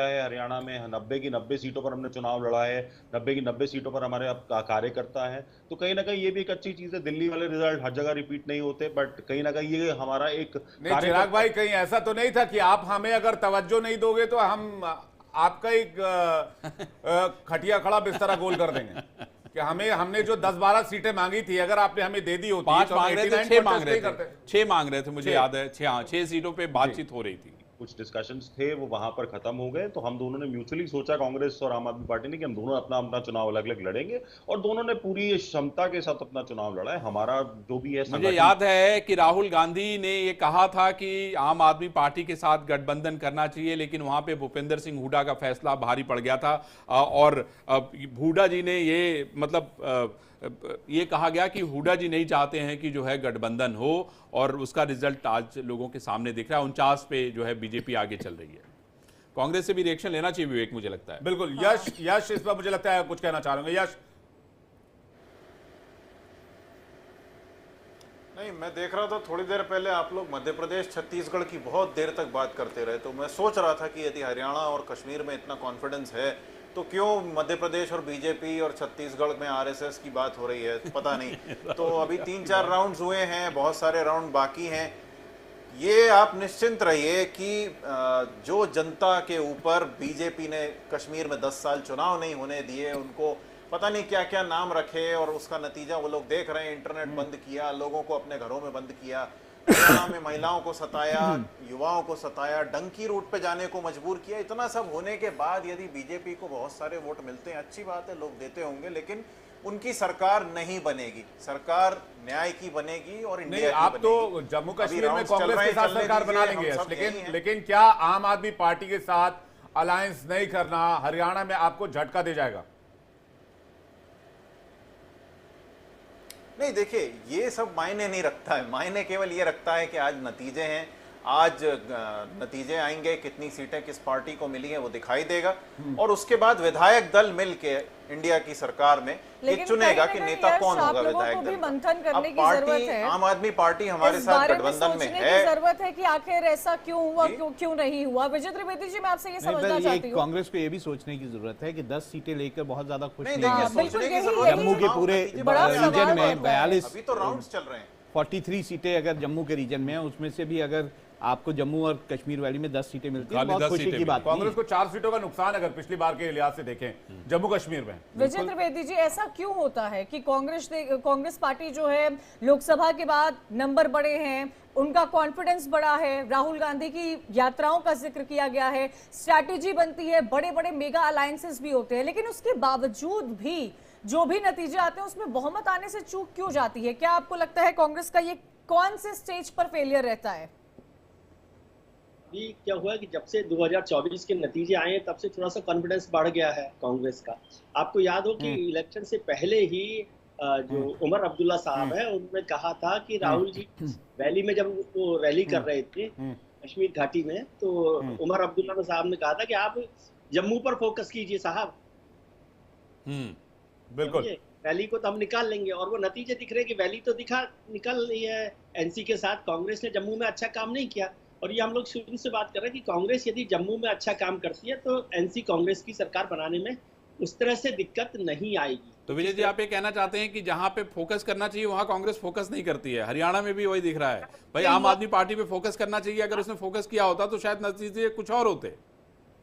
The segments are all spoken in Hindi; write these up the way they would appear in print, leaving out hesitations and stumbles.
है हरियाणा में 90 की 90 सीटों पर हमने चुनाव लड़ा है, 90 की 90 सीटों पर हमारे अब कार्यकर्ता है। तो कहीं ना कहीं ये भी एक अच्छी चीज है। दिल्ली वाले रिजल्ट हर जगह रिपीट नहीं होते, बट कहीं ना कहीं ये हमारा एक नहीं चिराग कार्यकर्ता। भाई, कहीं ऐसा तो नहीं था कि आप हमें अगर तवज्जो नहीं दोगे तो हम आपका एक खटिया खड़ा बिस्तरा गोल कर देंगे कि हमें हमने जो 10-12 सीटें मांगी थी अगर आपने हमें दे दी होती पांच तो हम मांग रहे थे, 89 छह मांग contest रहे नहीं थे, करते। छह मांग रहे थे, मुझे छह। याद है। छह, हाँ, 6 सीटों पे जी। बातचीत हो रही थी। कुछ डिस्कशंस थे वो वहां पर खत्म हो गए, तो हम दोनों ने म्यूचुअली सोचा, कांग्रेस और आम आदमी पार्टी ने, कि हम दोनों अपना अपना चुनाव अलग अलग लड़ेंगे। और दोनों ने पूरी क्षमता के साथ अपना चुनाव लड़ा है। हमारा जो भी है मुझे संगठन। याद है कि राहुल गांधी ने ये कहा था कि आम आदमी पार्टी के साथ गठबंधन करना चाहिए, लेकिन वहां पे भूपेंद्र सिंह हुड्डा का फैसला भारी पड़ गया था। और हुड्डा जी ने ये मतलब ये कहा गया कि हुड्डा जी नहीं चाहते हैं कि जो है गठबंधन हो, और उसका रिजल्ट आज लोगों के सामने दिख रहा है। 49 पे जो है बीजेपी आगे चल रही है। कांग्रेस से भी रिएक्शन लेना चाहिए विवेक, मुझे लगता है। बिल्कुल। यश, यश इस पर मुझे लगता है कुछ कहना चाह रहे होंगे। यश। नहीं, मैं देख रहा था थोड़ी देर पहले आप लोग मध्य प्रदेश छत्तीसगढ़ की बहुत देर तक बात करते रहे, तो मैं सोच रहा था कि यदि हरियाणा और कश्मीर में इतना कॉन्फिडेंस है तो क्यों मध्य प्रदेश और बीजेपी और छत्तीसगढ़ में आरएसएस की बात हो रही है, पता नहीं। तो अभी 3-4 राउंड्स हुए हैं, बहुत सारे राउंड बाकी हैं। ये आप निश्चिंत रहिए कि जो जनता के ऊपर बीजेपी ने कश्मीर में 10 साल चुनाव नहीं होने दिए, उनको पता नहीं क्या क्या नाम रखे, और उसका नतीजा वो लोग देख रहे हैं। इंटरनेट बंद किया, लोगों को अपने घरों में बंद किया, हरियाणा में महिलाओं को सताया, युवाओं को सताया, डंकी रूट पे जाने को मजबूर किया। इतना सब होने के बाद यदि बीजेपी को बहुत सारे वोट मिलते हैं, अच्छी बात है, लोग देते होंगे, लेकिन उनकी सरकार नहीं बनेगी। सरकार न्याय की बनेगी और नहीं, इंडिया की आप तो बनेगी। जम्मू अभी कश्मीर में राउंड्स चल कांग्रेस रहे के हैं, साथ चलने सरकार बना दीजिए, लेंगे, हम सब यही लेकिन हैं। लेकिन क्या आम आदमी पार्टी के साथ अलायंस नहीं करना हरियाणा में आपको झटका दे जाएगा? नहीं, देखिए, ये सब मायने नहीं रखता है। मायने केवल ये रखता है कि आज नतीजे हैं, आज नतीजे आएंगे, कितनी सीटें किस पार्टी को मिली है वो दिखाई देगा, और उसके बाद विधायक दल मिलके इंडिया की सरकार में ये चुनेगा कि नेता कौन होगा विधायक दल का। मंथन करने अब की जरूरत पार्टी, है, आम आदमी पार्टी हमारे इस साथ बारे में गठबंधन में सोचने है। की जरूरत है कि आखिर ऐसा क्यों हुआ, जी? क्यों नहीं हुआ। विजय त्रिवेदी जी, मैं आपसे ये नहीं, समझना पर चाहती ये हूँ। कांग्रेस को ये भी सोचने की जरूरत है कि 10 सीटें लेकर बहुत ज्यादा खुश नहीं, नहीं देखिए, है। बिल्कुल सोचने की यही- जरूरत जम्मू नहीं। के पूरे नतीजे बड़ा बाहर सवाल रीजन रहता है। में 42 अभी तो राउंड्स चल रहे हैं। 43 सीटें अगर जम्मू के रीजन में है, उसमें से भी अगर आपको जम्मू और कश्मीर वैली में 10 सीटें मिलती हैं, खाली बहुत 10 खुशी सीटें की बात नहीं कांग्रेस को 4 सीटों का नुकसान अगर पिछली बार के लिहाज से देखें जम्मू कश्मीर में। विजय त्रिवेदी जी, ऐसा क्यों होता है कि कांग्रेस पार्टी जो है लोकसभा के बाद नंबर बड़े हैं, उनका कॉन्फिडेंस बड़ा है, राहुल गांधी की यात्राओं का जिक्र किया गया है, स्ट्रैटेजी बनती है, बड़े बड़े मेगा अलायंसेस भी होते हैं, लेकिन उसके बावजूद भी जो भी नतीजे आते हैं उसमें बहुमत आने से चूक क्यों जाती है? क्या आपको लगता है कांग्रेस का ये कौन से स्टेज पर फेलियर रहता है? अभी क्या हुआ है कि जब से 2024 के नतीजे आए हैं, तब से थोड़ा सा कॉन्फिडेंस बढ़ गया है कांग्रेस का। आपको याद हो कि इलेक्शन से पहले ही जो उमर अब्दुल्ला साहब है, उन्होंने कहा था कि राहुल जी वैली में जब वो रैली कर रहे थे कश्मीर घाटी में, तो उमर अब्दुल्ला साहब ने कहा था कि आप जम्मू पर फोकस कीजिए साहब, बिल्कुल। वैली को तो हम निकाल लेंगे। और वो नतीजे दिख रहे हैं कि वैली तो निकल रही है एनसी के साथ। कांग्रेस ने जम्मू में अच्छा काम नहीं किया, और ये हम लोग शुरू से बात कर रहे हैं कि कांग्रेस यदि जम्मू में अच्छा काम करती है तो एनसी कांग्रेस की सरकार बनाने में उस तरह से दिक्कत नहीं आएगी। तो विजय जी, आप ये कहना चाहते हैं कि जहां पे फोकस करना चाहिए वहां कांग्रेस फोकस नहीं करती है। हरियाणा में भी वही दिख रहा है। भाई, आम आदमी पार्टी पे फोकस करना चाहिए, अगर उसने फोकस किया होता तो शायद नतीजे कुछ और होते।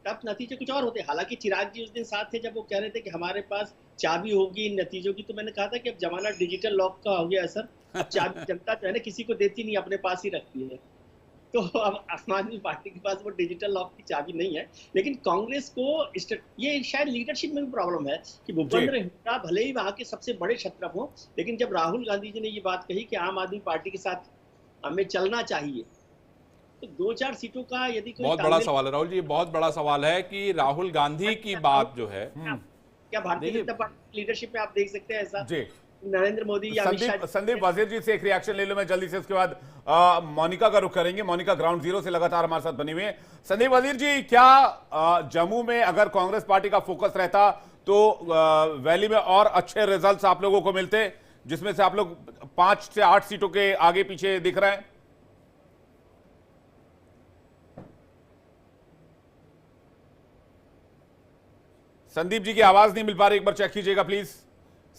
तब नतीजे कुछ और होते। हालांकि चिराग जी उस दिन साथ थे जब वो कह रहे थे कि हमारे पास चाबी होगी इन नतीजों की, तो मैंने कहा था कि अब जमाना डिजिटल लॉक का हो गया है सर। अब चाबी जनता जो है ना किसी को देती नहीं, अपने पास ही रखती है। तो अब आम आदमी पार्टी के पास वो डिजिटल लॉक की चाबी नहीं है। लेकिन कांग्रेस को ये शायद लीडरशिप में भी प्रॉब्लम है कि भूपेंद्र हुड्डा भले ही वहां के सबसे बड़े छत्र हो, लेकिन जब राहुल गांधी जी ने ये बात कही कि आम आदमी पार्टी के साथ हमें चलना चाहिए, तो 2-4 सीटों का यदि कोई बहुत बड़ा सवाल है राहुल जी, ये बहुत बड़ा सवाल है कि राहुल गांधी की बात जो है, क्या भारतीय जनता पार्टी लीडरशिप में आप देख सकते हैं ऐसा? जी, नरेंद्र मोदी या अमित शाह। संदीप वजीर जी से एक रिएक्शन ले लो मैं जल्दी से, उसके बाद मोनिका का रुख करेंगे। मोनिका ग्राउंड जीरो से लगातार हमारे साथ बनी हुई है। संदीप वजीर जी, क्या जम्मू में अगर कांग्रेस पार्टी का फोकस रहता तो वैली में और अच्छे रिजल्ट्स आप लोगों को मिलते, जिसमें से आप लोग 5 से 8 सीटों के आगे पीछे दिख रहे हैं? संदीप जी की आवाज नहीं मिल पा रही, एक बार चेक कीजिएगा प्लीज।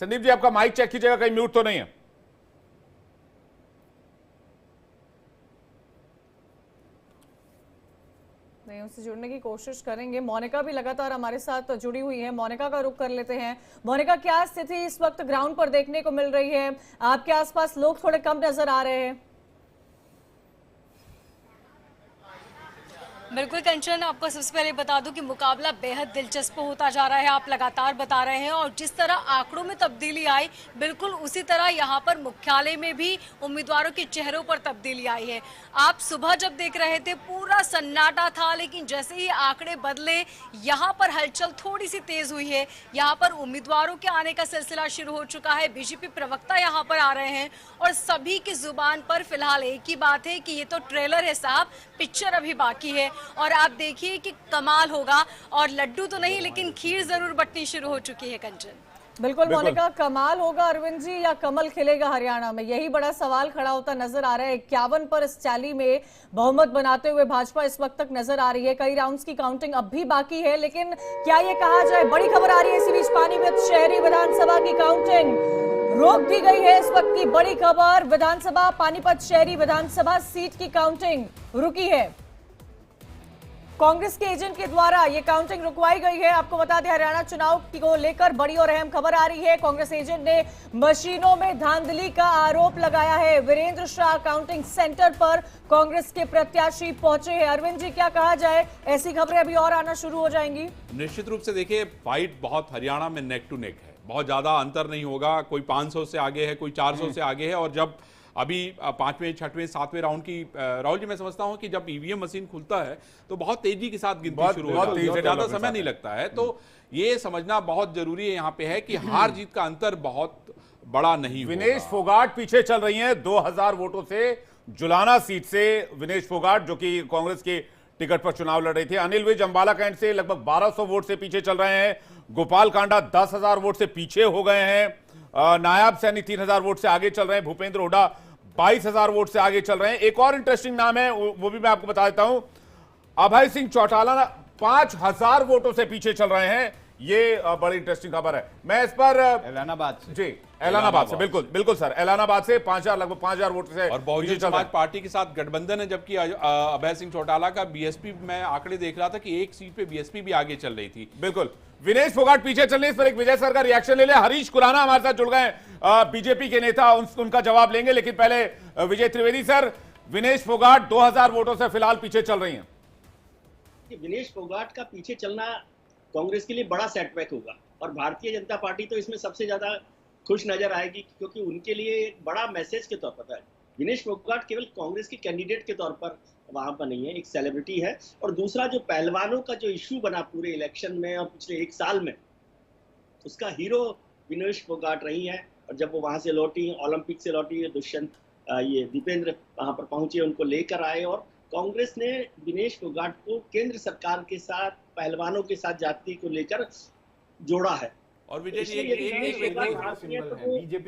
संदीप जी आपका माइक चेक कीजिएगा, कहीं म्यूट तो नहीं है। नहीं, उससे जुड़ने की कोशिश करेंगे। मोनिका भी लगातार हमारे साथ जुड़ी हुई है, मोनिका का रुख कर लेते हैं। मोनिका, क्या स्थिति इस वक्त ग्राउंड पर देखने को मिल रही है? आपके आसपास लोग थोड़े कम नजर आ रहे हैं। बिल्कुल कंचन, आपको सबसे पहले बता दूं कि मुकाबला बेहद दिलचस्प होता जा रहा है, आप लगातार बता रहे हैं। और जिस तरह आंकड़ों में तब्दीली आई, बिल्कुल उसी तरह यहाँ पर मुख्यालय में भी उम्मीदवारों के चेहरों पर तब्दीली आई है। आप सुबह जब देख रहे थे पूरा सन्नाटा था, लेकिन जैसे ही आंकड़े बदले यहाँ पर हलचल थोड़ी सी तेज हुई है। यहाँ पर उम्मीदवारों के आने का सिलसिला शुरू हो चुका है, बीजेपी प्रवक्ता यहाँ पर आ रहे हैं और सभी की जुबान पर फिलहाल एक ही बात है कि ये तो ट्रेलर है साहब, पिक्चर अभी बाकी है। और आप देखिए कि कमाल होगा, और लड्डू तो नहीं लेकिन खीर जरूर बंटनी शुरू हो चुकी है कंचन। बिल्कुल मोनिका, कमाल होगा अरविंद जी या कमल खिलेगा हरियाणा में, यही बड़ा सवाल खड़ा होता नजर आ रहा है। 51 पर इस चाली में बहुमत बनाते हुए भाजपा इस वक्त तक नजर आ रही है। कई राउंड्स की काउंटिंग अब भी बाकी है, लेकिन क्या ये कहा जाए, बड़ी खबर आ रही है इसी बीच, पानीपत शहरी विधानसभा की काउंटिंग रोक दी गई है। इस वक्त की बड़ी खबर, विधानसभा पानीपत शहरी विधानसभा सीट की काउंटिंग रुकी है। कांग्रेस के एजेंट के द्वारा ये काउंटिंग रुकवाई गई है। आपको बता दें, हरियाणा चुनाव को लेकर बड़ी और अहम खबर आ रही है। कांग्रेस एजेंट ने मशीनों में धांधली का आरोप लगाया है। वीरेंद्र शाह काउंटिंग सेंटर पर कांग्रेस के प्रत्याशी पहुंचे हैं। अरविंद जी, क्या कहा जाए, ऐसी खबरें अभी और आना शुरू हो जाएंगी? निश्चित रूप से देखिए, फाइट बहुत हरियाणा में नेक टू नेक है, बहुत ज्यादा अंतर नहीं होगा। कोई 500 से आगे है, कोई 400 से आगे है। और जब अभी 5वें, 6वें, 7वें राउंड की राहुल जी, मैं समझता हूं कि जब ईवीएम मशीन खुलता है तो बहुत तेजी के साथ गिनती शुरू हो जाती है, ज्यादा समय नहीं लगता है। तो ये समझना बहुत जरूरी है यहाँ पे है कि हार जीत का अंतर बहुत बड़ा नहीं होगा। विनेश फोगाट पीछे चल रही हैं 2000 वोटों से, जुलाना सीट से विनेश फोगाट, जो कि कांग्रेस के टिकट पर चुनाव लड़ रही थी। अनिल विज अंबाला कैंट से लगभग 1200 वोट से पीछे चल रहे हैं। गोपाल कांडा 10,000 वोट से पीछे हो गए हैं। नायाब सैनी 3000 वोट से आगे चल रहे हैं। भूपेंद्र हुड्डा 22,000 वोट से आगे चल रहे हैं। एक और इंटरेस्टिंग नाम है, वो भी मैं आपको बता देता हूं, अभय सिंह चौटाला 5,000 वोटों से पीछे चल रहे हैं। ये बड़ी इंटरेस्टिंग खबर है। मैं इस पर एलानाबाद से, जी एलानाबाद से, बिल्कुल बिल्कुल सर, एलानाबाद से 5,000, लगभग 5,000 वोट से और बहुजन समाज पार्टी के साथ गठबंधन है, जबकि अभय सिंह चौटाला का बीएसपी, मैं आंकड़े देख रहा था कि एक सीट पे बीएसपी भी आगे चल रही थी। बिल्कुल, विनेश फोगाट पीछे चल रहे, इस पर एक विजय सर का रिएक्शन ले ले। हरीश खुराना हमारे साथ जुड़ गए, बीजेपी के नेता, उनका जवाब लेंगे, लेकिन पहले विजय त्रिवेदी सर, विनेश फोगाट 2000 वोटों से फिलहाल पीछे चल रही हैं। विनेश फोगाट का पीछे चलना कांग्रेस के लिए बड़ा सेटबैक होगा, और भारतीय जनता पार्टी तो इसमें सबसे ज्यादा खुश नजर आएगी, क्योंकि उनके लिए एक बड़ा मैसेज के तौर पर है। विनेश फोगाट केवल कांग्रेस के कैंडिडेट के तौर पर वहां पर नहीं है, एक सेलिब्रिटी है। और दूसरा, जो पहलवानों का जो इशू बना पूरे इलेक्शन में और पिछले 1 साल में, उसका हीरो विनेश फोगाट रही है। और जब वो वहां से लौटी, ओलंपिक से लौटी, दुष्यंत ये दीपेंद्र वहां पर पहुंचे, उनको लेकर आए, और कांग्रेस ने विनेश फोगाट को केंद्र सरकार के साथ, पहलवानों के साथ जाति को लेकर जोड़ा है। और विजय जी, बीजेपी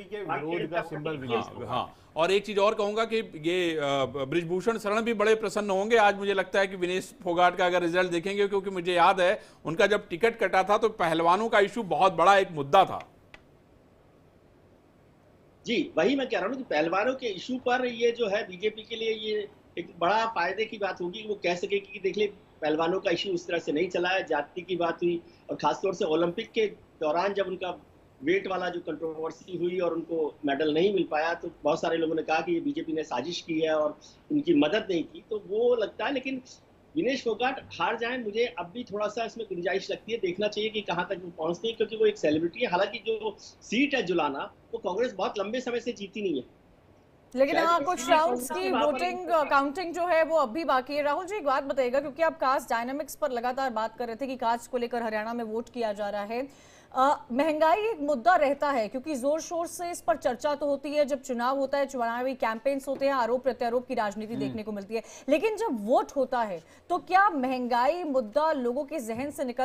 के विरोध का सिंबल विनेश फोगाट। हाँ, और एक चीज और कहूंगा कि ये बृजभूषण शरण भी बड़े प्रसन्न होंगे आज, मुझे लगता है कि विनेश फोगाट का अगर रिजल्ट देखेंगे, क्योंकि मुझे याद है उनका जब टिकट कटा था तो पहलवानों का इशू बहुत बड़ा एक मुद्दा था। जी, वही मैं कह रहा हूँ कि पहलवानों के इशू पर ये जो है बीजेपी के लिए ये एक बड़ा फायदे की बात होगी। वो कह सके कि देख ले, पहलवानों का इशू उस तरह से नहीं चला है, जाति की बात हुई। और खासतौर से ओलंपिक के दौरान जब उनका वेट वाला जो कंट्रोवर्सी हुई और उनको मेडल नहीं मिल पाया, तो बहुत सारे लोगों ने कहा कि ये बीजेपी ने साजिश की है और उनकी मदद नहीं की, तो वो लगता है। लेकिन विनेश फोगाट हार जाए, मुझे अब भी थोड़ा सा इसमें गुंजाइश लगती है। देखना चाहिए कि कहां तक वो पहुंचती है, क्योंकि वो एक सेलिब्रिटी है। हालांकि जो सीट है जुलाना, वो कांग्रेस बहुत लंबे समय से जीती नहीं है, लेकिन हाँ, कुछ राउंड्स की वोटिंग काउंटिंग जो है वो अब भी बाकी है। राहुल जी, एक बात बताइएगा, क्योंकि आप कास्ट डायनामिक्स पर लगातार बात कर रहे थे कि कास्ट को लेकर हरियाणा में वोट किया जा रहा है। महंगाई एक मुद्दा रहता है, क्योंकि जोर शोर से इस पर चर्चा तो होती है जब चुनाव होता है, चुनावी कैंपेन्स होते हैं, आरोप प्रत्यारोप की राजनीति देखने को मिलती है। लेकिन जब वोट होता है तो क्या महंगाई मुद्दा लोगों के जहन से निकल